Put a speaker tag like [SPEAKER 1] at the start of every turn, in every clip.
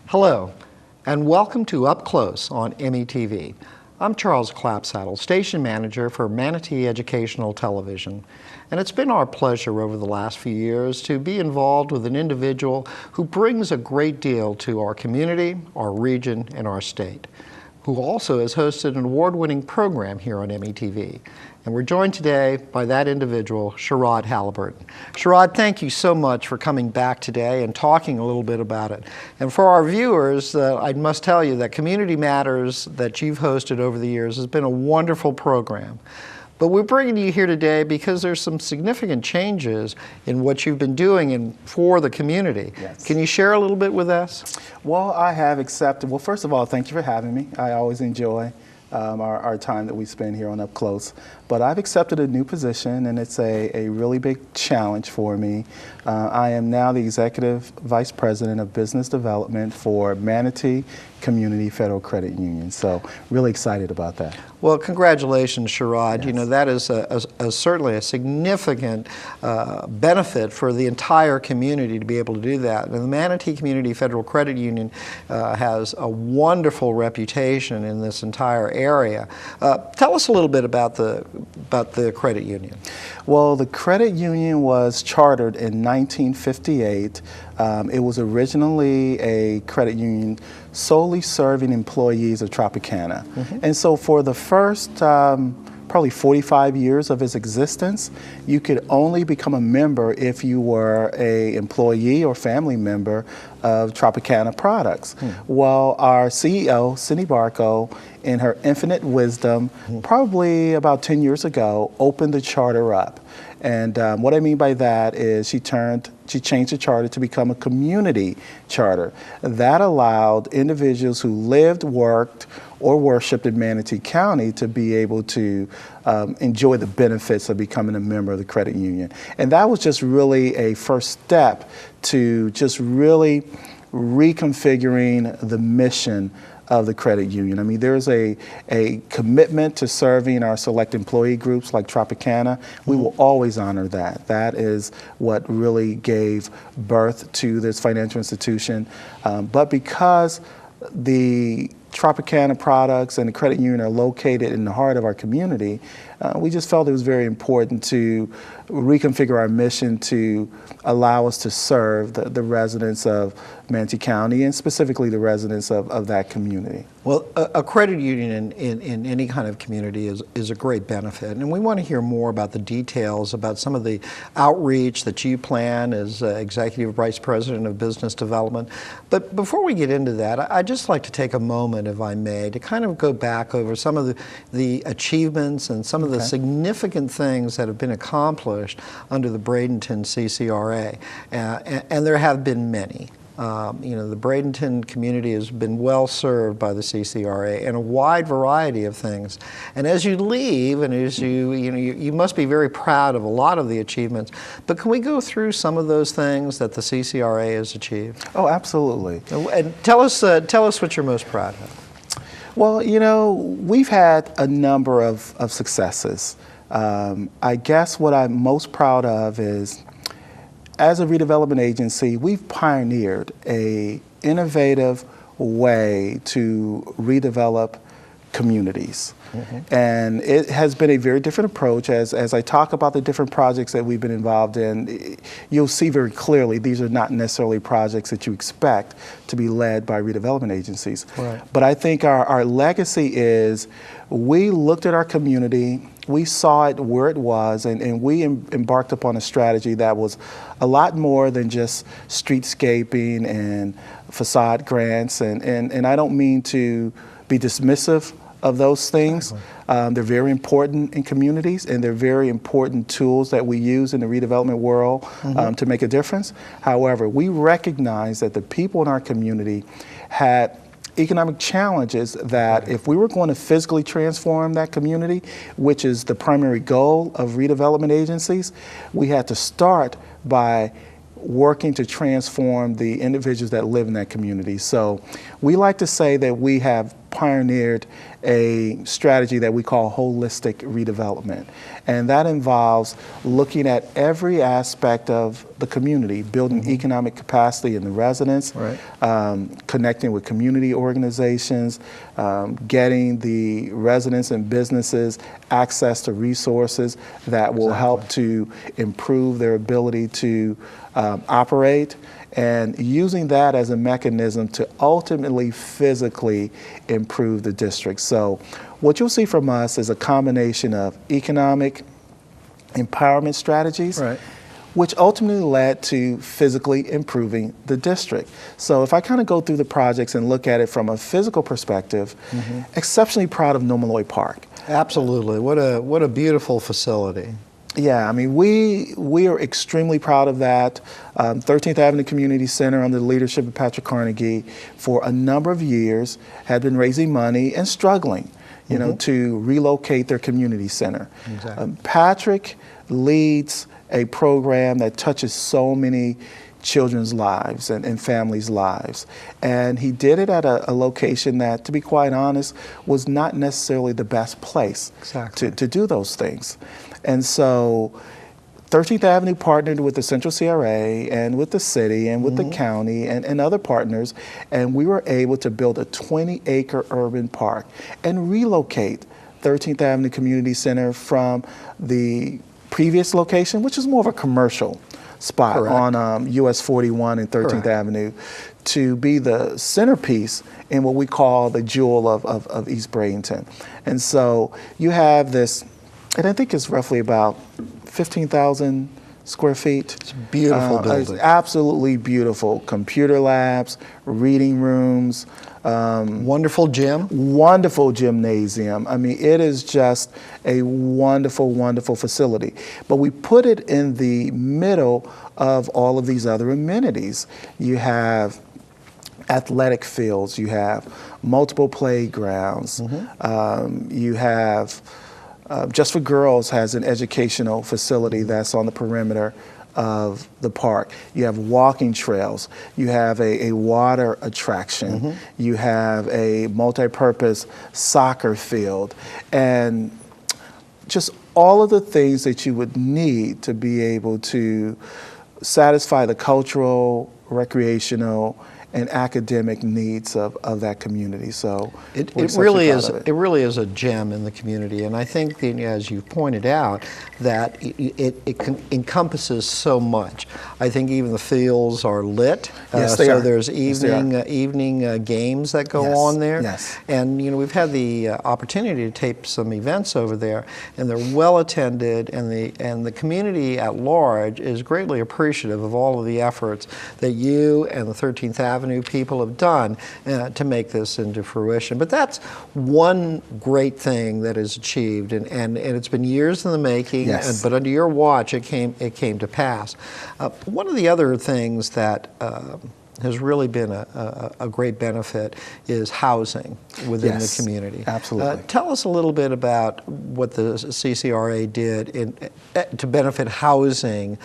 [SPEAKER 1] Hello, and welcome to Up Close on METV. I'm Charles Clapsaddle, Station Manager for Manatee Educational Television, and it's been our pleasure over the last few years to be involved with an individual who brings a great deal to our community, our region, and our state, who also has hosted an award-winning program here on METV. And we're joined today by that individual, Up Halliburton. Sherrod, thank you so much for coming back today and talking a little bit about it. And for our viewers, I must tell you that Community Matters that you've hosted over the years has been a wonderful program. But we're bringing you here today because there's some significant changes in what you've been doing for the community.
[SPEAKER 2] Yes.
[SPEAKER 1] Can you share a little bit with us?
[SPEAKER 2] Well, I have accepted, well, first of all, thank you for having me. I always enjoy our time that we spend here on Up Close. But I've accepted a new position, and it's a really big challenge for me. I am now the Executive Vice President of Business Development for Manatee Community Federal Credit Union. So really excited about that.
[SPEAKER 1] Well, congratulations, Sherrod.
[SPEAKER 2] Yes.
[SPEAKER 1] You know, that is certainly a significant benefit for the entire community to be able to do that. And the Manatee Community Federal Credit Union has a wonderful reputation in this entire area. Tell us a little bit about the credit union.
[SPEAKER 2] Well, the credit union was chartered in 1958. It was originally a credit union solely serving employees of Tropicana. Mm-hmm. And so for the first probably 45 years of its existence, you could only become a member if you were an employee or family member of Tropicana products. Well, our CEO, Cindy Barco, in her infinite wisdom, probably about 10 years ago, opened the charter up. And what I mean by that is she changed the charter to become a community charter. That allowed individuals who lived, worked, or worshiped in Manatee County to be able to enjoy the benefits of becoming a member of the credit union. And that was just really a first step to just really reconfiguring the mission of the credit union. I mean, there's a commitment to serving our select employee groups like Tropicana. We will always honor that. That is what really gave birth to this financial institution. But because the Tropicana products and the credit union are located in the heart of our community, we just felt it was very important to reconfigure our mission to allow us to serve the residents of Manatee County and specifically the residents of that community.
[SPEAKER 1] Well, a credit union in any kind of community is a great benefit, and we want to hear more about the details about some of the outreach that you plan as Executive Vice President of Business Development. But before we get into that, I'd just like to take a moment, if I may, to kind of go back over some of the achievements and some of the significant things that have been accomplished under the Bradenton CCRA, and there have been many. You know, the Bradenton community has been well served by the CCRA in a wide variety of things. And as you leave, and as you must be very proud of a lot of the achievements. But can we go through some of those things that the CCRA has achieved?
[SPEAKER 2] Oh, absolutely.
[SPEAKER 1] And tell us what you're most proud of.
[SPEAKER 2] Well, you know, we've had a number of successes. I guess what I'm most proud of is, as a redevelopment agency, we've pioneered an innovative way to redevelop communities. Mm-hmm. And it has been a very different approach. As I talk about the different projects that we've been involved in, you'll see very clearly these are not necessarily projects that you expect to be led by redevelopment agencies. Right. But I think our legacy is we looked at our community, we saw it where it was, and we embarked upon a strategy that was a lot more than just streetscaping and facade grants. And I don't mean to be dismissive of those things. They're very important in communities, and they're very important tools that we use in the redevelopment world to make a difference. However, we recognize that the people in our community had economic challenges that if we were going to physically transform that community, which is the primary goal of redevelopment agencies, we had to start by working to transform the individuals that live in that community. So we like to say that we have pioneered a strategy that we call holistic redevelopment. And that involves looking at every aspect of the community, building economic capacity in the residents, connecting with community organizations, getting the residents and businesses access to resources that will help to improve their ability to operate, and using that as a mechanism to ultimately physically improve the district. So what you'll see from us is a combination of economic empowerment strategies, which ultimately led to physically improving the district. So if I kind of go through the projects and look at it from a physical perspective, exceptionally proud of Nomaloy Park.
[SPEAKER 1] Absolutely. What a beautiful facility.
[SPEAKER 2] Yeah, I mean, we are extremely proud of that. 13th Avenue Community Center, under the leadership of Patrick Carnegie, for a number of years had been raising money and struggling, you know, to relocate their community center. Patrick leads a program that touches so many children's lives and families' lives. And he did it at a location that, to be quite honest, was not necessarily the best place to do those things. And so 13th Avenue partnered with the Central CRA and with the city and with the county and other partners, and we were able to build a 20-acre urban park and relocate 13th Avenue Community Center from the previous location, which is more of a commercial spot on US 41 and 13th Avenue, to be the centerpiece in what we call the jewel of East Bradenton. And so you have this, and I think it's roughly about 15,000 square feet.
[SPEAKER 1] It's a beautiful building.
[SPEAKER 2] It's absolutely beautiful. Computer labs, reading rooms.
[SPEAKER 1] Wonderful gym.
[SPEAKER 2] Wonderful gymnasium. I mean, it is just a wonderful, wonderful facility. But we put it in the middle of all of these other amenities. You have athletic fields. You have multiple playgrounds. You have Just for Girls has an educational facility that's on the perimeter of the park. You have walking trails. You have a water attraction. You have a multi-purpose soccer field. And just all of the things that you would need to be able to satisfy the cultural, recreational, and academic needs of that community. So
[SPEAKER 1] it really is a gem in the community, and I think that, as you've pointed out, that it encompasses so much. I think even the fields are lit.
[SPEAKER 2] Yes, they are.
[SPEAKER 1] So there's evening games that go on there.
[SPEAKER 2] Yes.
[SPEAKER 1] And you know, we've had the opportunity to tape some events over there, and they're well attended, and the community at large is greatly appreciative of all of the efforts that you and the 13th Avenue people have done to make this into fruition. But that's one great thing that is achieved, and it's been years in the making. But under your watch, it came to pass. One of the other things that has really been a great benefit is housing within the community.
[SPEAKER 2] Absolutely.
[SPEAKER 1] Tell us a little bit about what the CCRA did to benefit housing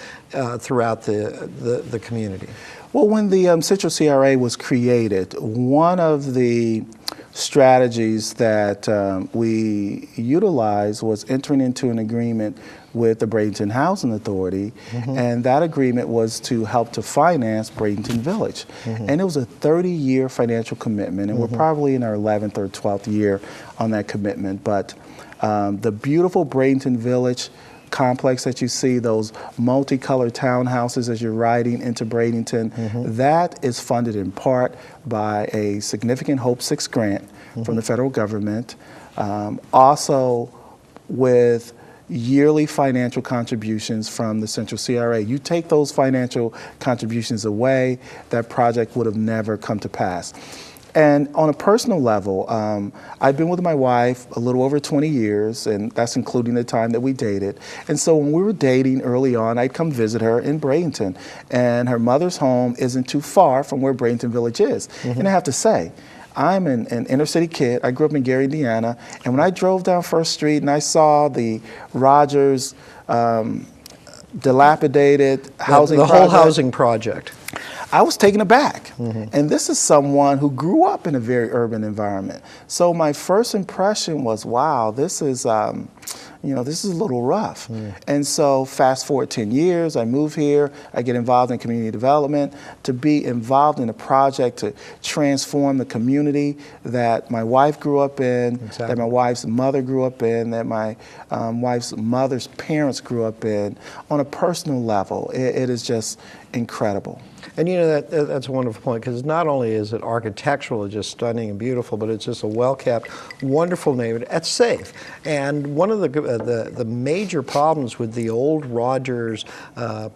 [SPEAKER 1] throughout the community.
[SPEAKER 2] Well, when the Central CRA was created, one of the strategies that we utilized was entering into an agreement with the Bradenton Housing Authority, and that agreement was to help to finance Bradenton Village. And it was a 30-year financial commitment, and we're probably in our 11th or 12th year on that commitment. But the beautiful Bradenton Village complex that you see, those multicolored townhouses as you're riding into Bradenton, that is funded in part by a significant Hope 6 grant from the federal government, also with yearly financial contributions from the Central CRA. You take those financial contributions away, that project would have never come to pass. And on a personal level, I've been with my wife a little over 20 years, and that's including the time that we dated. And so when we were dating early on, I'd come visit her in Bradenton, and her mother's home isn't too far from where Bradenton Village is. And I have to say, I'm an inner city kid. I grew up in Gary, Indiana, and when I drove down First Street and I saw the Rogers dilapidated housing
[SPEAKER 1] The whole
[SPEAKER 2] project.
[SPEAKER 1] housing project.
[SPEAKER 2] I was taken aback. And this is someone who grew up in a very urban environment. So my first impression was, wow, this is, this is a little rough. And so fast forward 10 years, I move here, I get involved in community development, to be involved in a project to transform the community that my wife grew up in, that my wife's mother grew up in, that my wife's mother's parents grew up in. On a personal level, it is just incredible.
[SPEAKER 1] And that's a wonderful point, because not only is it architecturally just stunning and beautiful, but it's just a well-kept, wonderful neighborhood. It's safe. And one of the major problems with the old Rogers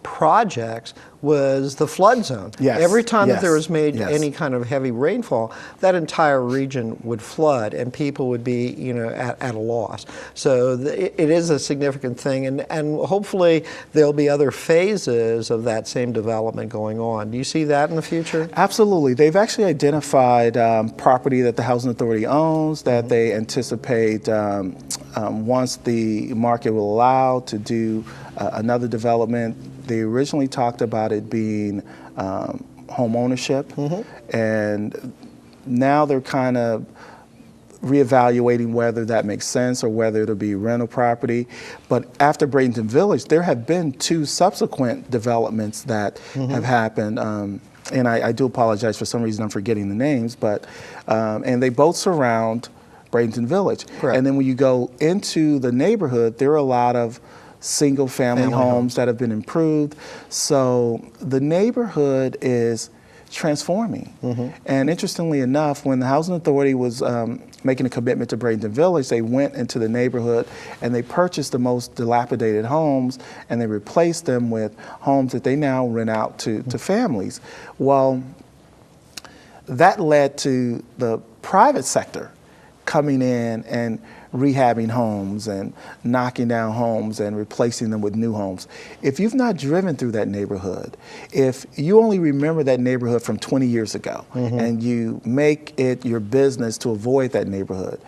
[SPEAKER 1] projects was the flood zone.
[SPEAKER 2] Yes.
[SPEAKER 1] Every time that there was made
[SPEAKER 2] Yes.
[SPEAKER 1] any kind of heavy rainfall, that entire region would flood, and people would be, at a loss. So it is a significant thing, and hopefully there'll be other phases of that same development going on. Do you see that in the future?
[SPEAKER 2] Absolutely. They've actually identified property that the Housing Authority owns that they anticipate once the market will allow to do another development. They originally talked about it being home ownership, and now they're kind of reevaluating whether that makes sense or whether it'll be rental property. But after Bradenton Village, there have been 2 subsequent developments that have happened. And I do apologize, for some reason I'm forgetting the names, but and they both surround Bradenton Village.
[SPEAKER 1] Correct.
[SPEAKER 2] And then when you go into the neighborhood, there are a lot of single family homes that have been improved. So the neighborhood is transforming. And interestingly enough, when the Housing Authority was making a commitment to Bradenton Village, they went into the neighborhood and they purchased the most dilapidated homes, and they replaced them with homes that they now rent out to families. Well, that led to the private sector coming in and rehabbing homes and knocking down homes and replacing them with new homes. If you've not driven through that neighborhood, if you only remember that neighborhood from 20 years ago, and you make it your business to avoid that neighborhood,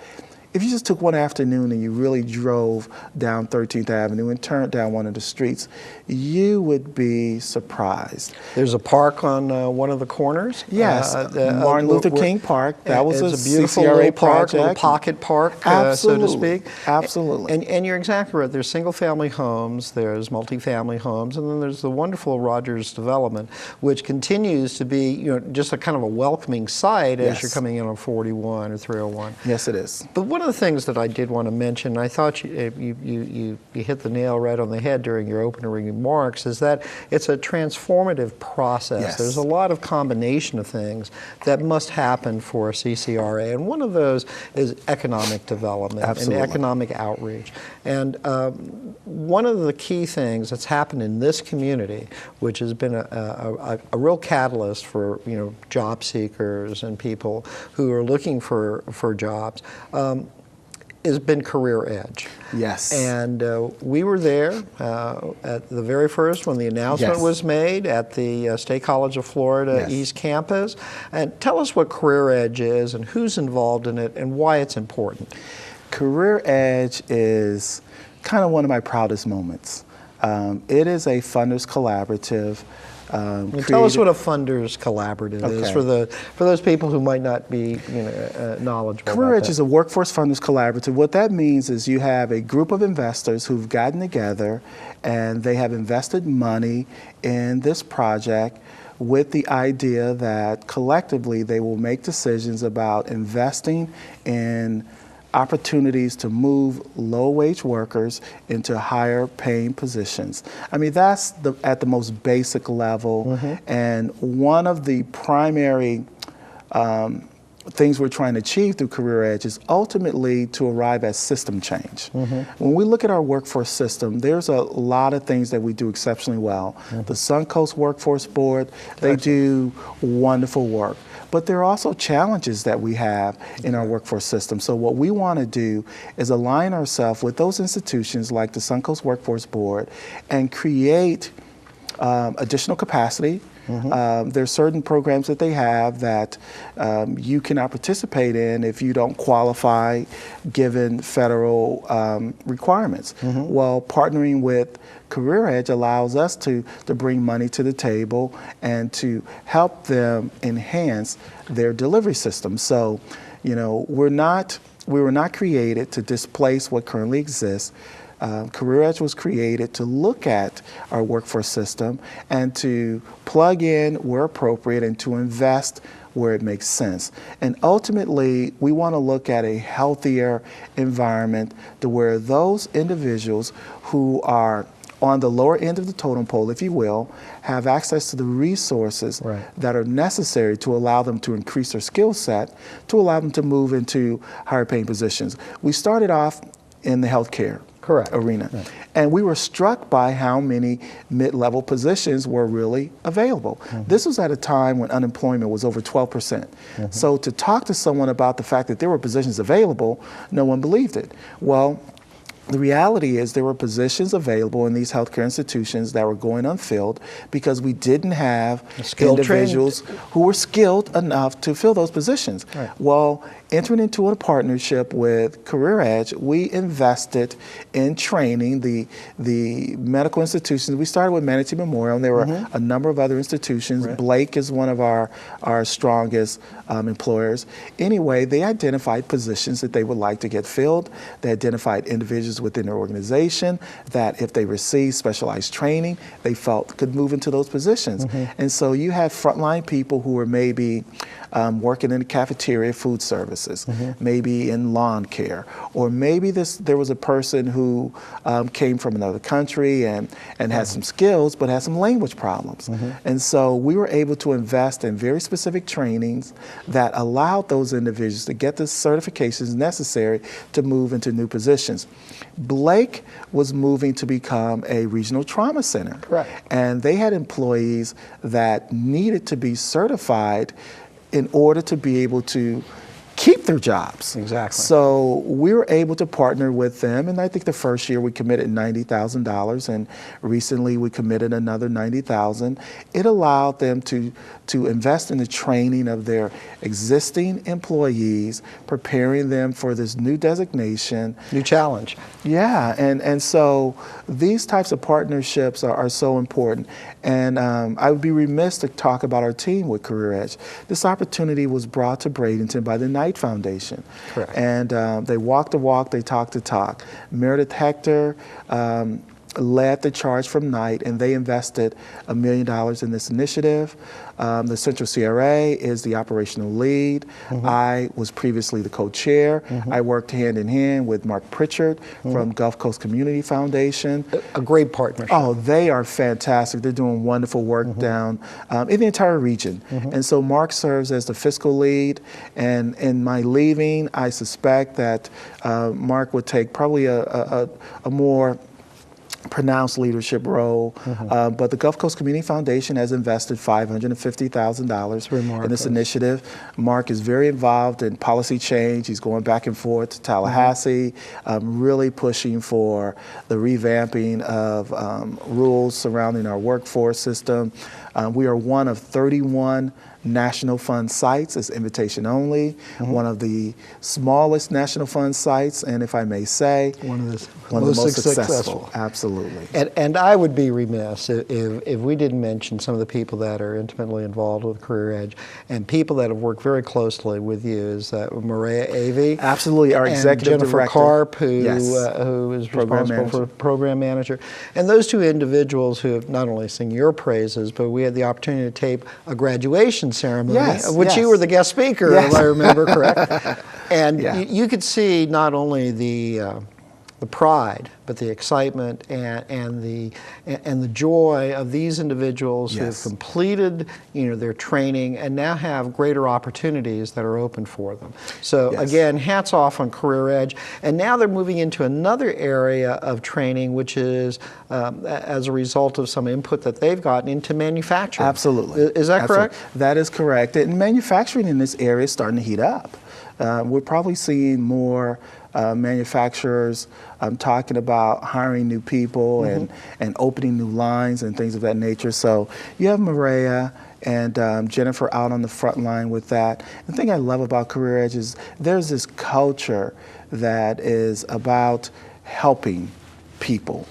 [SPEAKER 2] if you just took one afternoon and you really drove down 13th Avenue and turned down one of the streets, you would be surprised.
[SPEAKER 1] There's a park on one of the corners.
[SPEAKER 2] Yes, Martin Luther King Park. That was a
[SPEAKER 1] beautiful
[SPEAKER 2] CCRA
[SPEAKER 1] little park,
[SPEAKER 2] project.
[SPEAKER 1] a little pocket park, so to speak.
[SPEAKER 2] Absolutely.
[SPEAKER 1] And you're exactly right. There's single-family homes, there's multifamily homes, and then there's the wonderful Rogers development, which continues to be, just a kind of a welcoming sight as you're coming in on 41 or 301.
[SPEAKER 2] Yes, it is.
[SPEAKER 1] But one of the things that I did want to mention, I thought you hit the nail right on the head during your opening remarks, is that it's a transformative process.
[SPEAKER 2] Yes.
[SPEAKER 1] There's a lot of combination of things that must happen for a CCRA, and one of those is economic development and economic outreach. And one of the key things that's happened in this community, which has been a real catalyst for job seekers and people who are looking for jobs, has been Career Edge.
[SPEAKER 2] Yes.
[SPEAKER 1] And we were there at the very first when the announcement was made at the State College of Florida East Campus. And tell us what Career Edge is and who's involved in it and why it's important.
[SPEAKER 2] Career Edge is kind of one of my proudest moments. It is a funders collaborative.
[SPEAKER 1] Tell us what a funders collaborative is for those people who might not be knowledgeable.
[SPEAKER 2] Career Edge is a workforce funders collaborative. What that means is you have a group of investors who've gotten together and they have invested money in this project with the idea that collectively they will make decisions about investing in opportunities to move low-wage workers into higher paying positions. I mean, that's at the most basic level. And one of the primary things we're trying to achieve through Career Edge is ultimately to arrive at system change. When we look at our workforce system, there's a lot of things that we do exceptionally well. The Suncoast Workforce Board, they do wonderful work. But there are also challenges that we have in our workforce system. So what we want to do is align ourselves with those institutions like the Suncoast Workforce Board and create additional capacity. There's certain programs that they have that you cannot participate in if you don't qualify given federal requirements. Well, partnering with Career Edge allows us to bring money to the table and to help them enhance their delivery system. So, you know, we were not created to displace what currently exists. Career Edge was created to look at our workforce system and to plug in where appropriate and to invest where it makes sense. And ultimately, we want to look at a healthier environment to where those individuals who are on the lower end of the totem pole, if you will, have access to the resources that are necessary to allow them to increase their skill set, to allow them to move into higher paying positions. We started off in the healthcare arena. And we were struck by how many mid-level positions were really available. This was at a time when unemployment was over 12%. So to talk to someone about the fact that there were positions available, no one believed it. Well, the reality is there were positions available in these healthcare institutions that were going unfilled because we didn't have individuals who were skilled enough to fill those positions. Well, entering into a partnership with Career Edge, we invested in training the medical institutions. We started with Manatee Memorial, and there were a number of other institutions. Blake is one of our strongest employers. Anyway, they identified positions that they would like to get filled. They identified individuals within their organization that if they received specialized training, they felt could move into those positions. And so you had frontline people who were maybe working in the cafeteria, food services, maybe in lawn care, or maybe there was a person who came from another country and had some skills but had some language problems. And so we were able to invest in very specific trainings that allowed those individuals to get the certifications necessary to move into new positions. Blake was moving to become a regional trauma center. And they had employees that needed to be certified in order to be able to keep their jobs. So we were able to partner with them, and I think the first year we committed $90,000, and recently we committed another $90,000. It allowed them to invest in the training of their existing employees, preparing them for this new designation.
[SPEAKER 1] New challenge.
[SPEAKER 2] Yeah, and so these types of partnerships are so important. And I would be remiss to talk about our team with Career Edge. This opportunity was brought to Bradenton by the Knight Foundation. And they walked the walk, they talked the talk. Meredith Hector led the charge from Knight, and they invested $1 million in this initiative. The Central CRA is the operational lead. I was previously the co-chair. I worked hand in hand with Mark Pritchard from Gulf Coast Community Foundation.
[SPEAKER 1] A great partnership.
[SPEAKER 2] Oh, they are fantastic. They're doing wonderful work down in the entire region. And so Mark serves as the fiscal lead, and in my leaving, I suspect that Mark would take probably a more pronounced leadership role, but the Gulf Coast Community Foundation has invested $550,000 in this initiative. Mark is very involved in policy change. He's going back and forth to Tallahassee, really pushing for the revamping of rules surrounding our workforce system. We are one of 31 national fund sites. It's invitation only, one of the smallest national fund sites, and if I may say, one of the most successful. Absolutely.
[SPEAKER 1] And I would be remiss if we didn't mention some of the people that are intimately involved with Career Edge, and people that have worked very closely with you is Maria Avey.
[SPEAKER 2] Absolutely, our executive
[SPEAKER 1] Jennifer
[SPEAKER 2] director.
[SPEAKER 1] Karp, who is responsible for program manager. And those two individuals who have not only sing your praises, but we had the opportunity to tape a graduation ceremony, of which you were the guest speaker, if I remember correct. And you could see not only the pride, but the excitement and the joy of these individuals who have completed, their training and now have greater opportunities that are open for them. So again, hats off on Career Edge. And now they're moving into another area of training, which is as a result of some input that they've gotten into manufacturing.
[SPEAKER 2] Absolutely.
[SPEAKER 1] Is that correct?
[SPEAKER 2] That is correct. And manufacturing in this area is starting to heat up. We're probably seeing more manufacturers talking about hiring new people and opening new lines and things of that nature. So you have Maria and Jennifer out on the front line with that. The thing I love about Career Edge is there's this culture that is about helping people.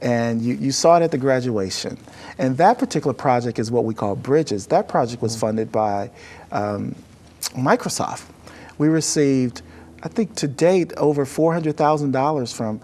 [SPEAKER 2] And you saw it at the graduation. And that particular project is what we call Bridges. That project was funded by Microsoft. We received, I think to date, over $400,000 from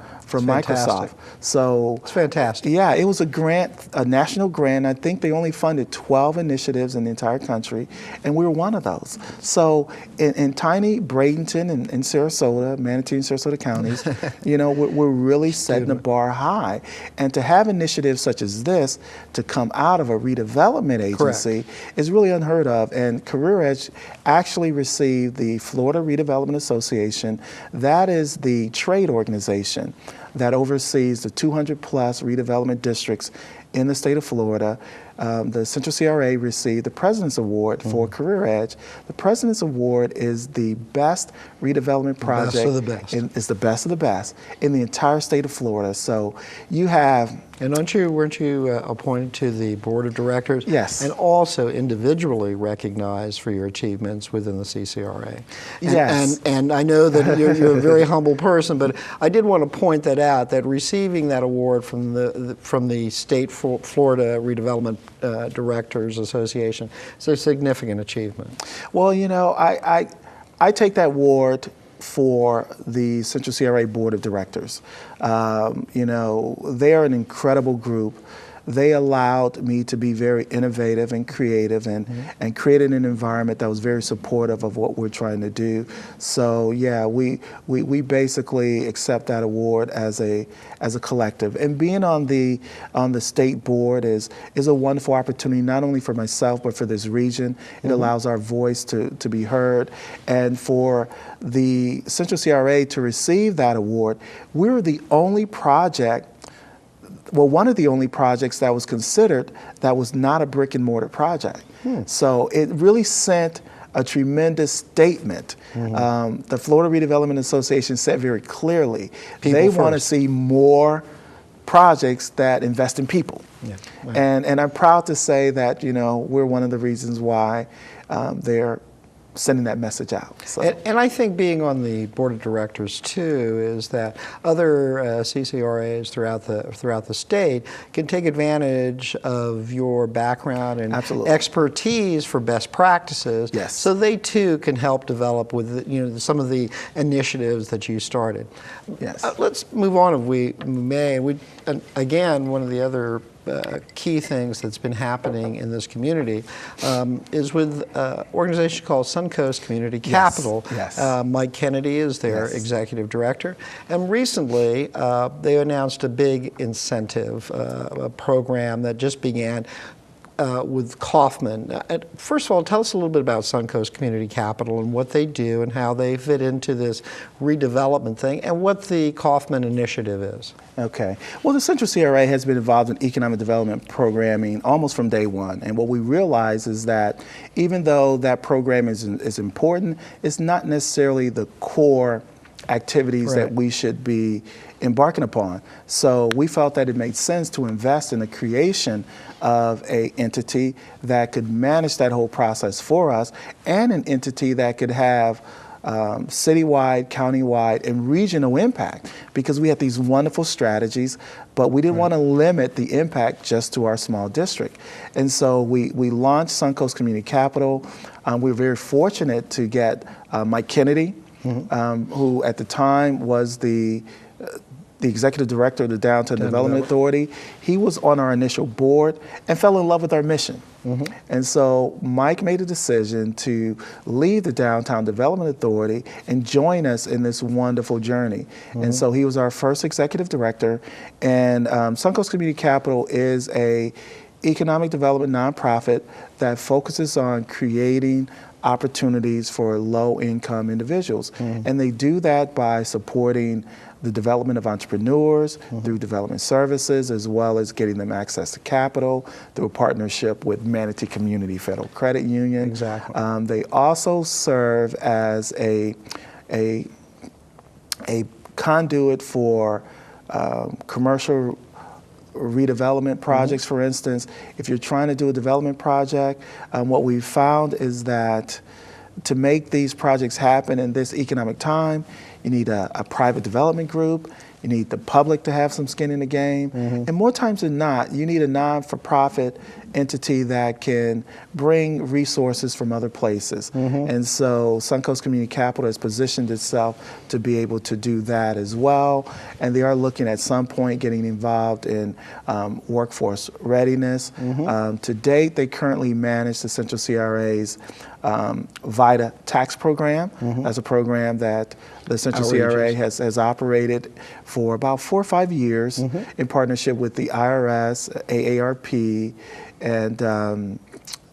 [SPEAKER 2] Microsoft. So
[SPEAKER 1] it's fantastic.
[SPEAKER 2] Yeah, it was a grant, a national grant. I think they only funded 12 initiatives in the entire country, and we were one of those. So in tiny Bradenton and Sarasota, Manatee and Sarasota counties, you know, we're really setting the bar high. And to have initiatives such as this to come out of a redevelopment agency is really unheard of. And Career Edge actually received the Florida Redevelopment Association. That is the trade organization that oversees the 200 plus redevelopment districts in the state of Florida. The Central CRA received the President's Award for Career Edge. The President's Award is the best redevelopment project.
[SPEAKER 1] Best of the best.
[SPEAKER 2] It's the best of the best in the entire state of Florida. So you have...
[SPEAKER 1] And weren't you appointed to the board of directors?
[SPEAKER 2] Yes.
[SPEAKER 1] And also individually recognized for your achievements within the CCRA.
[SPEAKER 2] Yes.
[SPEAKER 1] And I know that you're a very humble person, but I did want to point that out, that receiving that award from the State Florida Redevelopment Directors Association is a significant achievement.
[SPEAKER 2] Well, you know, I take that award for the Central CRA Board of Directors. You know, they are an incredible group. They allowed me to be very innovative and creative and created an environment that was very supportive of what we're trying to do. So yeah, we basically accept that award as a collective. And being on the state board is a wonderful opportunity, not only for myself, but for this region. It allows our voice to be heard. And for the Central CRA to receive that award, we were the only project, well, one of the only projects that was considered that was not a brick and mortar project. So it really sent a tremendous statement. The Florida Redevelopment Association said very clearly they want to see more projects that invest in people. Yeah, right. And I'm proud to say that, you know, we're one of the reasons why they're sending that message out. So.
[SPEAKER 1] And I think being on the board of directors too is that other CCRAs throughout the state can take advantage of your background and expertise for best practices.
[SPEAKER 2] Yes.
[SPEAKER 1] So they too can help develop with, you know, some of the initiatives that you started.
[SPEAKER 2] Yes.
[SPEAKER 1] Let's move on if we may. Again, one of the other key things that's been happening in this community is with an organization called Suncoast Community Capital.
[SPEAKER 2] Yes.
[SPEAKER 1] Mike Kennedy is their executive director. And recently, they announced a big incentive program that just began with Kaufman. First of all, tell us a little bit about Suncoast Community Capital and what they do and how they fit into this redevelopment thing and what the Kaufman initiative is.
[SPEAKER 2] Okay. Well, the Central CRA has been involved in economic development programming almost from day one. And what we realize is that even though that program is important, it's not necessarily the core activities that we should be embarking upon. So we felt that it made sense to invest in the creation of an entity that could manage that whole process for us, and an entity that could have citywide, countywide, and regional impact, because we had these wonderful strategies, but we didn't want to limit the impact just to our small district. And so we launched Suncoast Community Capital. We were very fortunate to get Mike Kennedy, who at the time was the executive director of the Downtown Development Authority. He was on our initial board and fell in love with our mission. And so Mike made a decision to leave the Downtown Development Authority and join us in this wonderful journey. And so he was our first executive director. And Suncoast Community Capital is a economic development nonprofit that focuses on creating opportunities for low-income individuals. And they do that by supporting the development of entrepreneurs through development services, as well as getting them access to capital through a partnership with Manatee Community Federal Credit Union.
[SPEAKER 1] Exactly.
[SPEAKER 2] They also serve as a a conduit for commercial redevelopment projects. For instance, if you're trying to do a development project, what we've found is that to make these projects happen in this economic time, you need a private development group, you need the public to have some skin in the game, and more times than not, you need a non-for-profit entity that can bring resources from other places. And so Suncoast Community Capital has positioned itself to be able to do that as well. And they are looking at some point getting involved in workforce readiness. To date, they currently manage the Central CRA's VITA tax program. That's a program that the Central CRA has operated for about 4 or 5 years in partnership with the IRS, AARP, and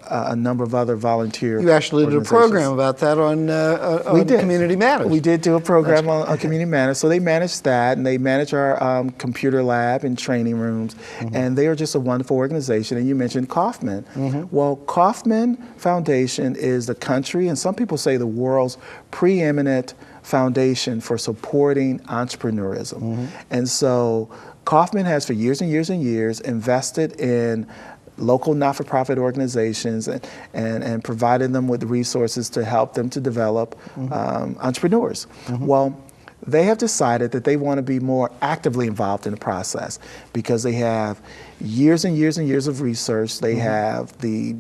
[SPEAKER 2] a number of other volunteer
[SPEAKER 1] You actually did a program about that on Community Matters.
[SPEAKER 2] We did do a program on Community Matters. So they manage that, and they manage our computer lab and training rooms, and they are just a wonderful organization. And you mentioned Kauffman. Well, Kauffman Foundation is the country, and some people say the world's preeminent foundation for supporting entrepreneurism. And so Kauffman has for years and years and years invested in local not-for-profit organizations and provided them with resources to help them to develop entrepreneurs. Well, they have decided that they want to be more actively involved in the process because they have years and years and years of research. They have the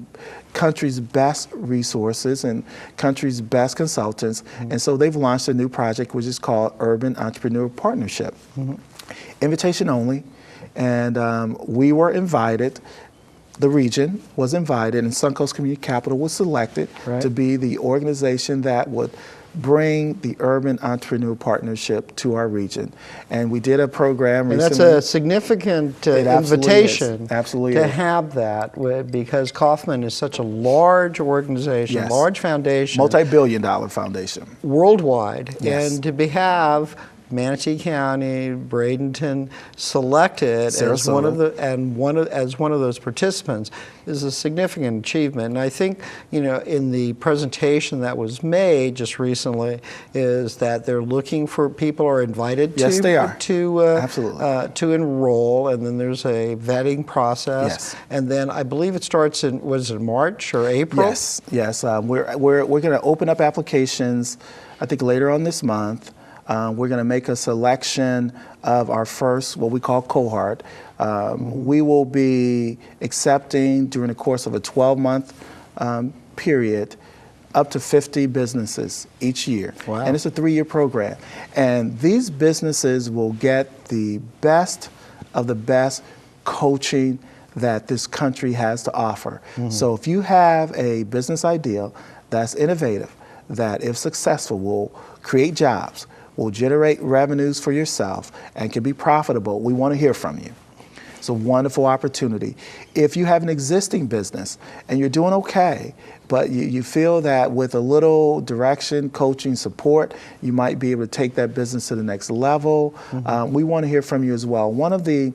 [SPEAKER 2] country's best resources and country's best consultants. And so they've launched a new project which is called Urban Entrepreneur Partnership. Invitation only. And we were invited. The region was invited, and Suncoast Community Capital was selected to be the organization that would bring the Urban Entrepreneur Partnership to our region. And we did a program recently.
[SPEAKER 1] And that's a significant invitation
[SPEAKER 2] to
[SPEAKER 1] have that, because Kauffman is such a large organization, large foundation.
[SPEAKER 2] Multi-billion-dollar foundation.
[SPEAKER 1] Worldwide. And to have Manatee County, Bradenton selected as one of those participants is a significant achievement. And I think, you know, in the presentation that was made just recently, is that they're looking for people are invited
[SPEAKER 2] to
[SPEAKER 1] to enroll, and then there's a vetting process, and then I believe it starts in March or April.
[SPEAKER 2] Yes. We're going to open up applications, I think later on this month. We're going to make a selection of our first, what we call cohort. We will be accepting during the course of a 12-month period up to 50 businesses each year.
[SPEAKER 1] Wow.
[SPEAKER 2] And it's a 3-year program. And these businesses will get the best of the best coaching that this country has to offer. So if you have a business idea that's innovative, that if successful will create jobs, will generate revenues for yourself, and can be profitable, we want to hear from you. It's a wonderful opportunity. If you have an existing business and you're doing okay, but you feel that with a little direction, coaching, support, you might be able to take that business to the next level, we want to hear from you as well. One of the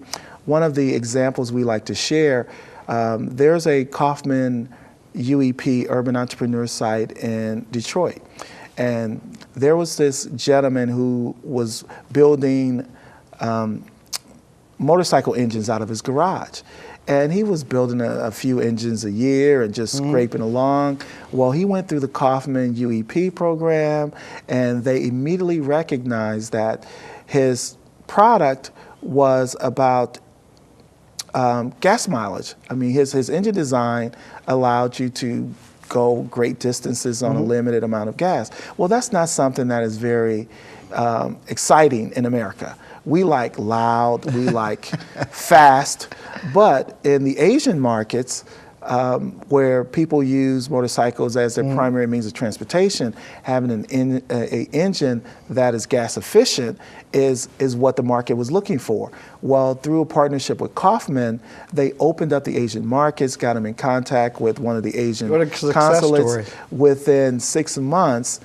[SPEAKER 2] examples we like to share, there's a Kauffman UEP Urban Entrepreneur site in Detroit. And there was this gentleman who was building motorcycle engines out of his garage. And he was building a few engines a year and just scraping along. Well, he went through the Kauffman UEP program, and they immediately recognized that his product was about gas mileage. I mean, his engine design allowed you to go great distances on a limited amount of gas. Well, that's not something that is very exciting in America. We like loud, we like fast, but in the Asian markets, where people use motorcycles as their primary means of transportation, having an engine that is gas efficient is what the market was looking for. Well, through a partnership with Kauffman, they opened up the Asian markets, got them in contact with one of the Asian consulates. Within 6 months,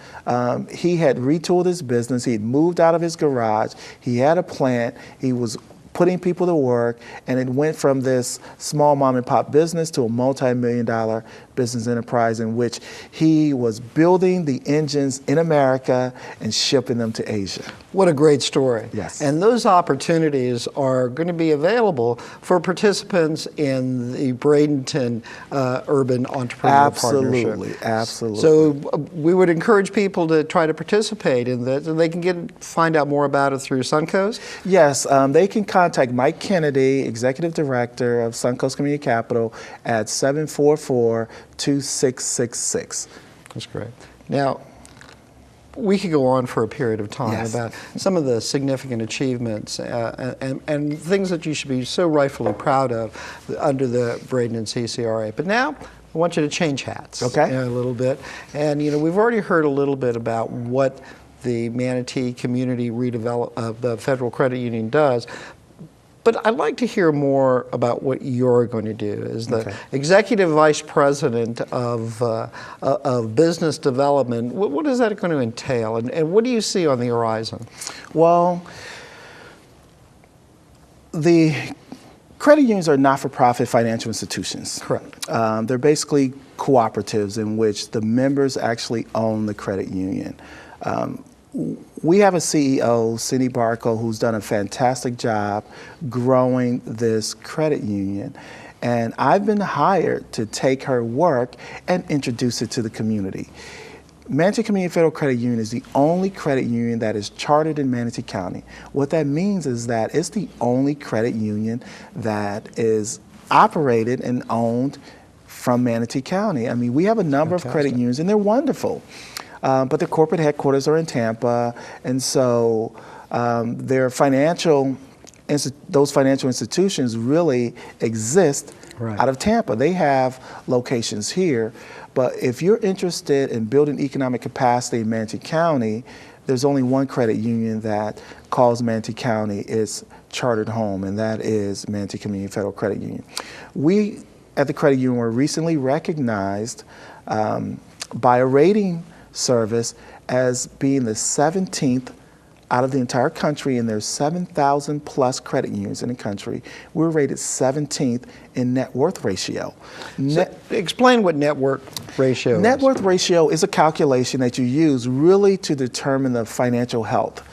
[SPEAKER 2] he had retooled his business. He had moved out of his garage. He had a plant. He was putting people to work, and it went from this small mom and pop business to a multi-million-dollar business enterprise in which he was building the engines in America and shipping them to Asia.
[SPEAKER 1] What a great story.
[SPEAKER 2] Yes.
[SPEAKER 1] And those opportunities are going to be available for participants in the Bradenton Urban Entrepreneur Partnership.
[SPEAKER 2] Absolutely.
[SPEAKER 1] So we would encourage people to try to participate in that, and they can find out more about it through Suncoast?
[SPEAKER 2] Yes, they can contact Mike Kennedy, Executive Director of Suncoast Community Capital, at 744-2666.
[SPEAKER 1] That's great. Now, we could go on for a period of time about some of the significant achievements and things that you should be so rightfully proud of under the Bradenton CCRA. But now, I want you to change hats a little bit. And, you know, we've already heard a little bit about what the Manatee Community the Federal Credit Union does. But I'd like to hear more about what you're going to do as the Executive Vice President of Business Development. What is that going to entail, and what do you see on the horizon?
[SPEAKER 2] Well, the credit unions are not-for-profit financial institutions.
[SPEAKER 1] Correct.
[SPEAKER 2] They're basically cooperatives in which the members actually own the credit union. We have a CEO, Cindy Barco, who's done a fantastic job growing this credit union. And I've been hired to take her work and introduce it to the community. Manatee Community Federal Credit Union is the only credit union that is chartered in Manatee County. What that means is that it's the only credit union that is operated and owned from Manatee County. I mean, we have a number of credit unions, and they're wonderful. But their corporate headquarters are in Tampa, and so those financial institutions really exist out of Tampa. They have locations here, but if you're interested in building economic capacity in Manatee County, there's only one credit union that calls Manatee County its chartered home, and that is Manatee Community Federal Credit Union. We at the credit union were recently recognized by a rating service as being the 17th out of the entire country, and there's 7,000 plus credit unions in the country. We're rated 17th in net worth ratio.
[SPEAKER 1] Explain what net worth ratio is.
[SPEAKER 2] Net worth ratio is a calculation that you use really to determine the financial health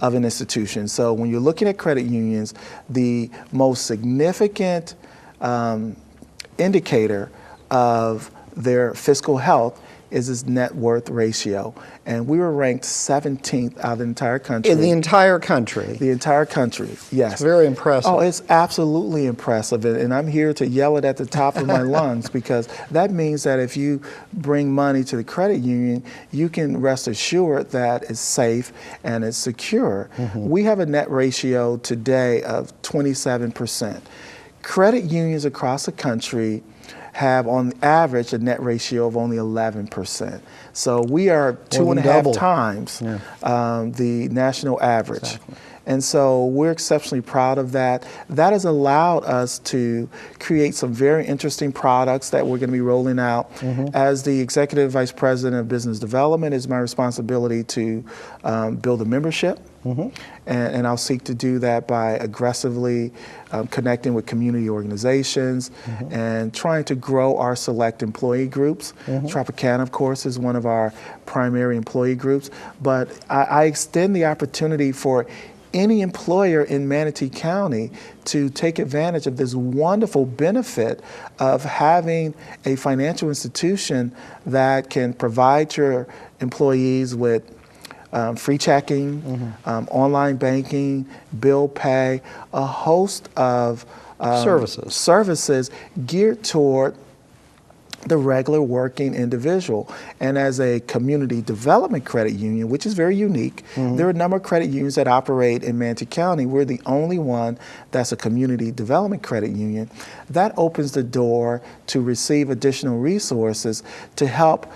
[SPEAKER 2] of an institution. So when you're looking at credit unions, the most significant indicator of their fiscal health is this net worth ratio. And we were ranked 17th out of the entire country.
[SPEAKER 1] In the entire country?
[SPEAKER 2] The entire country, yes.
[SPEAKER 1] It's very impressive.
[SPEAKER 2] Oh, it's absolutely impressive. And I'm here to yell it at the top of my lungs, because that means that if you bring money to the credit union, you can rest assured that it's safe and it's secure. We have a net ratio today of 27%. Credit unions across the country have on average a net ratio of only 11%. So we are 2.5 times the national average. Exactly. And so we're exceptionally proud of that. That has allowed us to create some very interesting products that we're going to be rolling out. As the Executive Vice President of Business Development, it's my responsibility to build a membership. And I'll seek to do that by aggressively connecting with community organizations and trying to grow our select employee groups. Tropicana, of course, is one of our primary employee groups, but I extend the opportunity for any employer in Manatee County to take advantage of this wonderful benefit of having a financial institution that can provide your employees with free checking, online banking, bill pay, a host of services geared toward the regular working individual. And as a community development credit union, which is very unique, there are a number of credit unions that operate in Manatee County. We're the only one that's a community development credit union. That opens the door to receive additional resources to help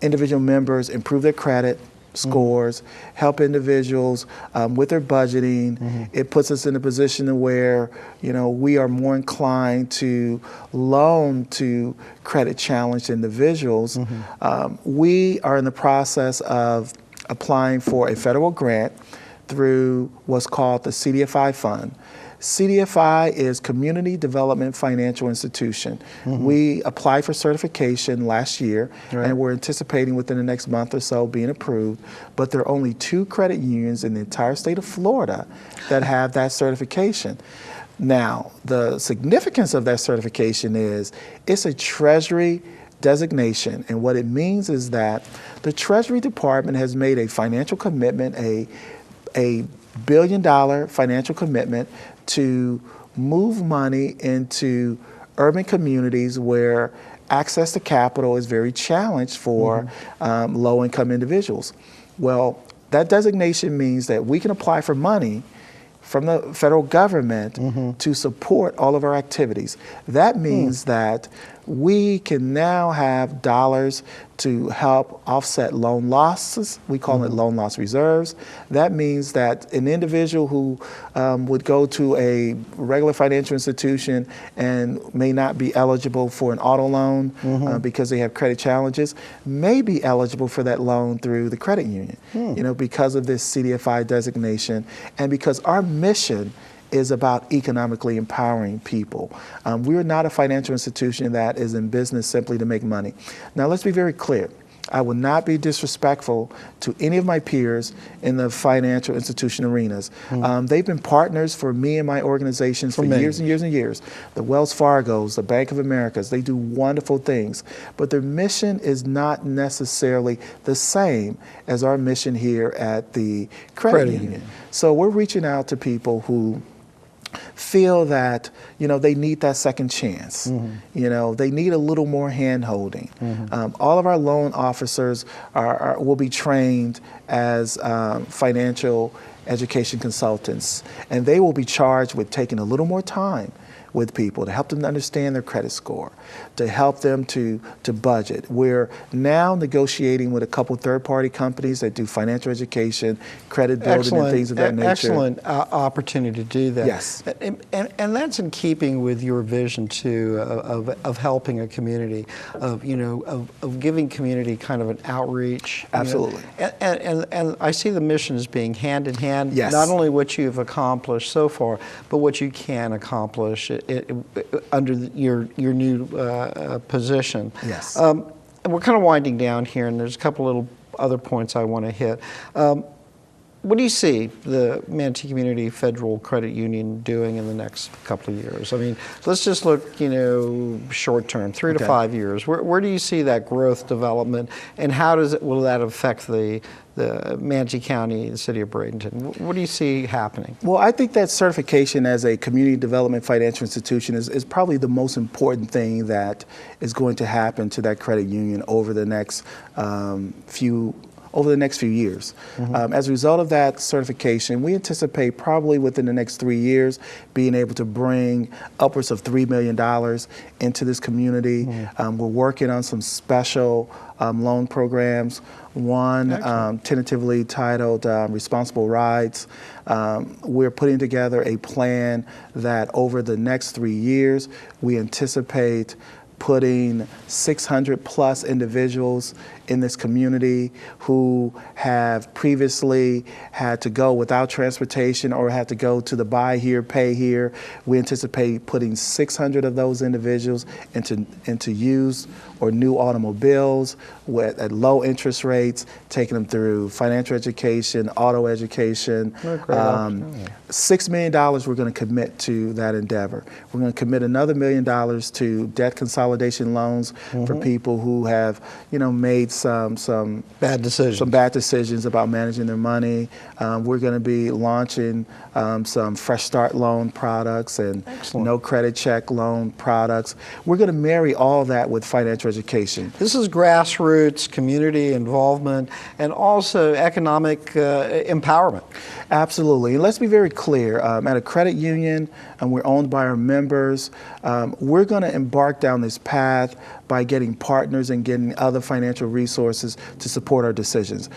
[SPEAKER 2] individual members improve their credit scores, help individuals with their budgeting. It puts us in a position where, you know, we are more inclined to loan to credit challenged individuals. We are in the process of applying for a federal grant through what's called the CDFI Fund. CDFI is Community Development Financial Institution. We applied for certification last year, and we're anticipating within the next month or so being approved. But there are only 2 credit unions in the entire state of Florida that have that certification. Now, the significance of that certification is it's a Treasury designation, and what it means is that the Treasury Department has made a financial commitment, a $1 billion financial commitment to move money into urban communities where access to capital is very challenged for low-income individuals. Well, that designation means that we can apply for money from the federal government to support all of our activities. That means that we can now have dollars to help offset loan losses. We call it loan loss reserves. That means that an individual who would go to a regular financial institution and may not be eligible for an auto loan because they have credit challenges may be eligible for that loan through the credit union, you know, because of this CDFI designation and because our mission is about economically empowering people. We're not a financial institution that is in business simply to make money. Now, let's be very clear. I will not be disrespectful to any of my peers in the financial institution arenas. They've been partners for me and my organizations for years and years and years. The Wells Fargos, the Bank of Americas, they do wonderful things, but their mission is not necessarily the same as our mission here at the credit union. So we're reaching out to people who feel that, you know, they need that second chance. You know, they need a little more hand-holding. All of our loan officers will be trained as financial education consultants, and they will be charged with taking a little more time with people to help them to understand their credit score, to help them to budget. We're now negotiating with a couple third-party companies that do financial education, credit building, and things of that nature.
[SPEAKER 1] Excellent opportunity to do that.
[SPEAKER 2] Yes.
[SPEAKER 1] And that's in keeping with your vision, too, of helping a community, of, you know, of giving community kind of an outreach.
[SPEAKER 2] Absolutely.
[SPEAKER 1] You know? And I see the mission as being hand in hand,
[SPEAKER 2] Yes.
[SPEAKER 1] not only what you've accomplished so far, but what you can accomplish under your new position.
[SPEAKER 2] Yes.
[SPEAKER 1] And we're kind of winding down here, and there's a couple little other points I want to hit. What do you see the Manatee Community Federal Credit Union doing in the next couple of years? I mean, let's just look, you know, short term, 3 to 5 years. Where do you see that growth development, and how will that affect the Manatee County, the city of Bradenton? What do you see happening?
[SPEAKER 2] Well, I think that certification as a community development financial institution is probably the most important thing that is going to happen to that credit union over the next few years. As a result of that certification, we anticipate probably within the next 3 years being able to bring upwards of $3 million into this community. We're working on some special loan programs. One tentatively titled Responsible Rides. We're putting together a plan that over the next 3 years, we anticipate putting 600 plus individuals in this community who have previously had to go without transportation or had to go to the buy here, pay here. We anticipate putting 600 of those individuals into used or new automobiles at low interest rates, taking them through financial education, auto education. $6 million we're going to commit to that endeavor. We're going to commit another $1 million to debt consolidation loans for people who have, you know, made some bad decisions about managing their money. We're going to be launching some Fresh Start loan products and no credit check loan products. We're going to marry all that with financial education.
[SPEAKER 1] This is grassroots community involvement and also economic empowerment.
[SPEAKER 2] Absolutely. And let's be very clear. At a credit union, and we're owned by our members, we're going to embark down this path by getting partners and getting other financial resources to support our decisions.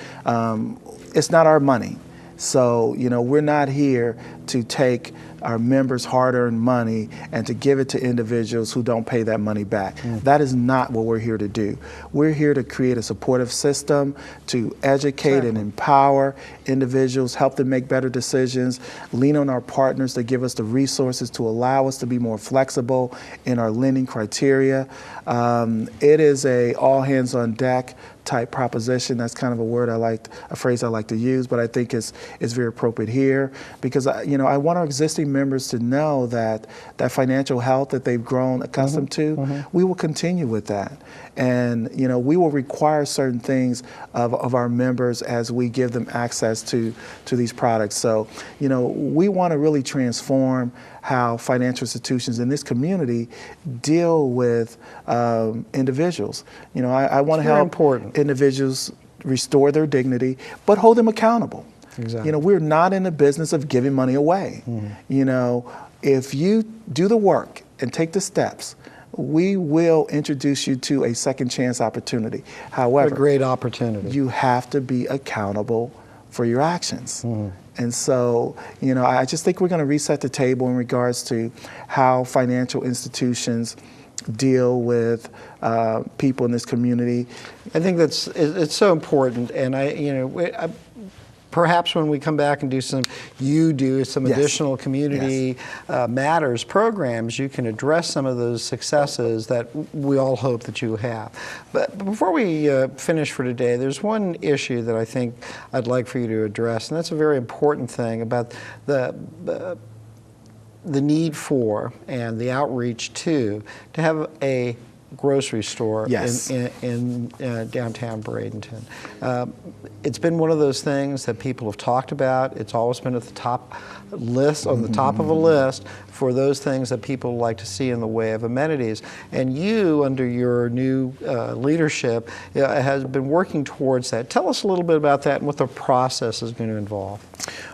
[SPEAKER 2] It's not our money. So, you know, we're not here to take our members' hard-earned money and to give it to individuals who don't pay that money back. That is not what we're here to do. We're here to create a supportive system, to educate and empower individuals, help them make better decisions, lean on our partners to give us the resources to allow us to be more flexible in our lending criteria. It is a all hands on deck type proposition. That's kind of a phrase I like to use, but I think it's very appropriate here because I want our existing members to know that that financial health that they've grown accustomed to, we will continue with that. And we will require certain things of our members as we give them access to these products. So we want to really transform how financial institutions in this community deal with individuals. I want to help individuals restore their dignity, but hold them accountable.
[SPEAKER 1] Exactly.
[SPEAKER 2] We're not in the business of giving money away. If you do the work and take the steps, we will introduce you to a second chance opportunity. However,
[SPEAKER 1] a great opportunity.
[SPEAKER 2] You have to be accountable for your actions. And so, I just think we're going to reset the table in regards to how financial institutions deal with people in this community.
[SPEAKER 1] I think it's so important, and perhaps when we come back and do some additional community matters programs, you can address some of those successes that we all hope that you have. But before we finish for today, there's one issue that I think I'd like for you to address, and that's a very important thing about the need for and the outreach to have a grocery store in downtown Bradenton. It's been one of those things that people have talked about. It's always been at the top list, on the top of a list for those things that people like to see in the way of amenities. And you, under your new leadership, has been working towards that. Tell us a little bit about that and what the process is going to involve.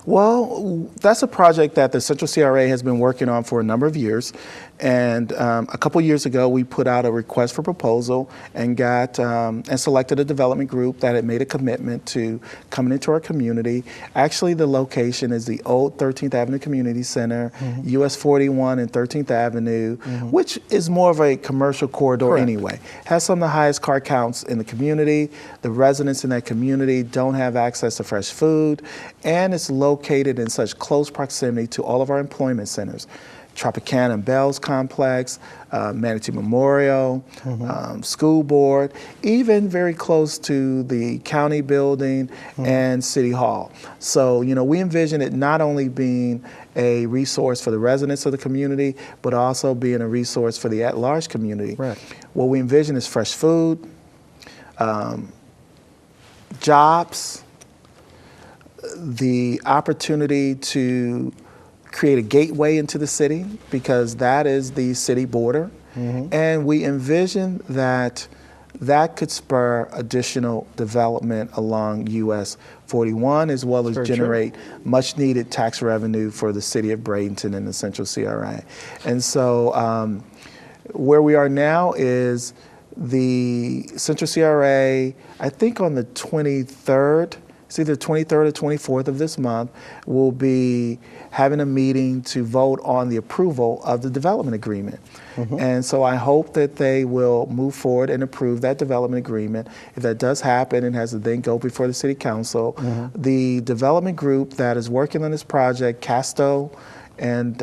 [SPEAKER 2] Well, that's a project that the Central CRA has been working on for a number of years. And a couple years ago, we put out a request for proposal and got and selected a development group that had made a commitment to coming into our community. Actually, the location is the old 13th Avenue Community Center, US 41 and 13th Avenue, which is more of a commercial corridor anyway. Has some of the highest car counts in the community. The residents in that community don't have access to fresh food, and it's located in such close proximity to all of our employment centers. Tropicana and Bells Complex, Manatee Memorial, School Board, even very close to the county building and City Hall. So, we envision it not only being a resource for the residents of the community, but also being a resource for the at-large community. Right. What we envision is fresh food, jobs, the opportunity to create a gateway into the city, because that is the city border. And we envision that could spur additional development along US 41, as well as generate much needed tax revenue for the city of Bradenton and the Central CRA. And so where we are now is the Central CRA, I think on the 23rd, it's either 23rd or 24th of this month, we'll be having a meeting to vote on the approval of the development agreement. And so I hope that they will move forward and approve that development agreement. If that does happen, it has to then go before the City Council. The development group that is working on this project, Casto, and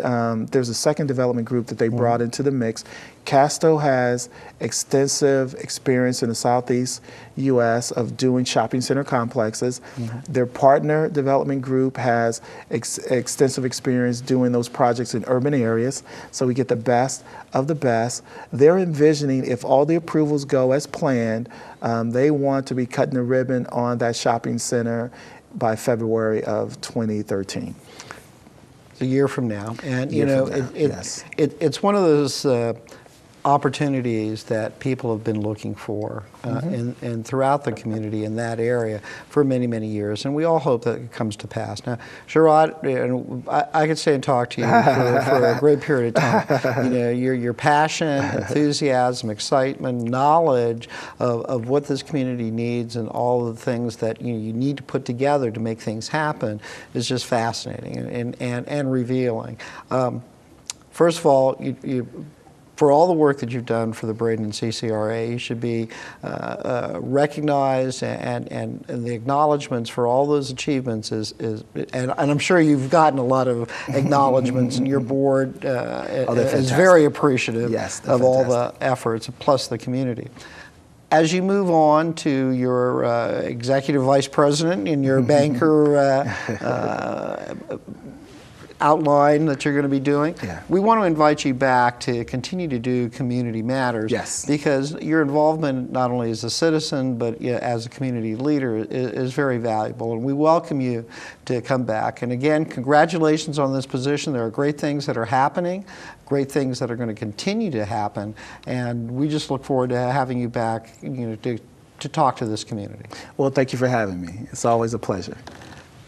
[SPEAKER 2] there's a second development group that they brought into the mix. Casto has extensive experience in the Southeast U.S. of doing shopping center complexes. Their partner development group has extensive experience doing those projects in urban areas, so we get the best of the best. They're envisioning, if all the approvals go as planned, they want to be cutting the ribbon on that shopping center by February of 2013.
[SPEAKER 1] A year from now, and it's one of those opportunities that people have been looking for and throughout the community in that area for many, many years. And we all hope that it comes to pass. Now, Sherrod, I could stay and talk to you for a great period of time. You know, your passion, enthusiasm, excitement, knowledge of what this community needs and all of the things that you need to put together to make things happen is just fascinating and revealing. First of all, for all the work that you've done for the Braden CCRA, you should be recognized, and the acknowledgments for all those achievements and I'm sure you've gotten a lot of acknowledgments, and your board is very appreciative of all the efforts, plus the community. As you move on to your executive vice president and your banker outline that you're going to be doing, we want to invite you back to continue to do community matters.
[SPEAKER 2] Yes.
[SPEAKER 1] Because your involvement not only as a citizen but as a community leader is very valuable, and we welcome you to come back. And again, congratulations on this position. There are great things that are happening, great things that are going to continue to happen, and we just look forward to having you back, to talk to this community.
[SPEAKER 2] Well, thank you for having me. It's always a pleasure.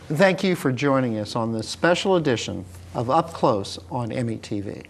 [SPEAKER 1] Thank you for joining us on this special edition of Up Close on METV.